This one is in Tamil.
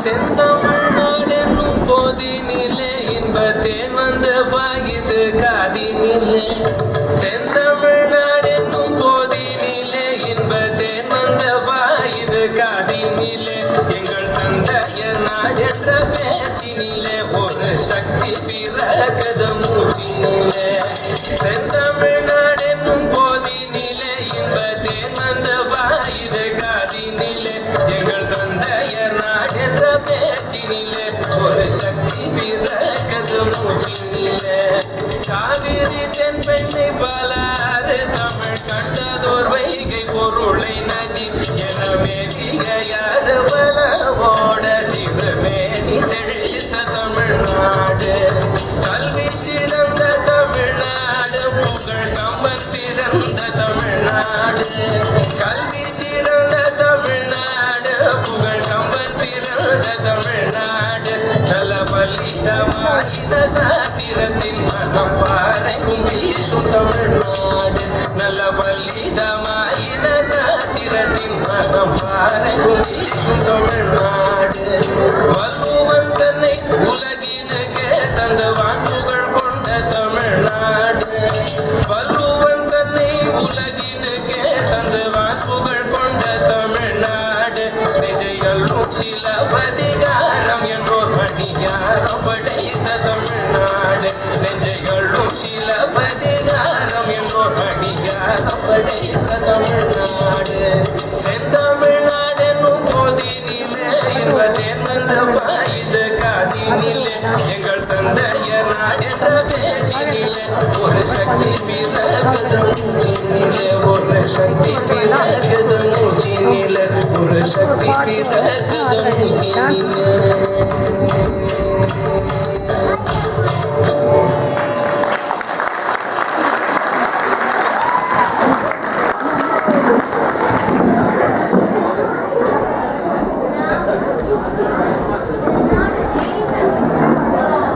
செந்தமிழ்நாடென்னும் போதினிலே இன்பத்தேன் வந்து பாயுது காதினிலே. செந்தமிழ்நாடென்னும் போதினிலே இன்பத்தேன் வந்து பாயுது காதினிலே. எங்கள் தந்தையர் நாடென்ற பேச்சினிலே ஒரு சக்தி பிறக்குது மூச்சினிலே. செந்தமிழ்நாடென்னும் போதினிலே இன்பத்தேன் வந்து பாயுது காதினிலே. எங்கள் தந்தையர் நாடென்ற பேச்சினிலே ஒரு சக்தி பிறக்குது மூச்சினிலே. காவிரி தென்பெண்ணை பாலாறு தமிழ் கண்டதோர் வைகை பொருளை நதி எனவே மிகையாது பலவோட திவ்யமேனி செழித்த தமிழ்நாடு. கல்வி சிறந்த தமிழ்நாடு புகழ் கம்பன் பிறந்த தமிழ்நாடு. கல்வி சிறந்த தமிழ்நாடு புகழ் கம்பன் பிறந்த தமிழ்நாடு. நல பலிதமாயின சாத்திரத்தின் மனம் பாறைக்கும் வீசும் தமிழ்நாடு. நல்ல பலிதமாயின சாத்திரத்தின் மனம் பாறைக்கும் வீசும் தமிழ்நாடு. வள்ளுவன் தன்னை உலகினுக்கே தந்த வாக்குகள் கொண்ட தமிழ்நாடு. வள்ளுவன் தன்னை உலகினுக்கே தந்த வாக்குகள் கொண்ட தமிழ்நாடு. நிஜைகளும் சில பதிகாரம் என்றோர் மணியாரம் படைத்த தமிழ்நாடு. நெஞ்சைகளும் சில பதிகாரம் என்றோர் மணியாரம் படைத்த தமிழ்நாடு. செந்தமிழ்நாடென்னும் போதினிலே இன்பத்தேன் வந்து பாயுது காதினிலே. எங்கள் தந்தையர் நாடென்ற பேச்சினிலே ஒரு சக்தி பிறக்குது மூச்சினிலே. ஒரு சக்தி பிறக்குது மூச்சினிலே. ஒரு சக்தி பிறக்குது மூச்சினிலே.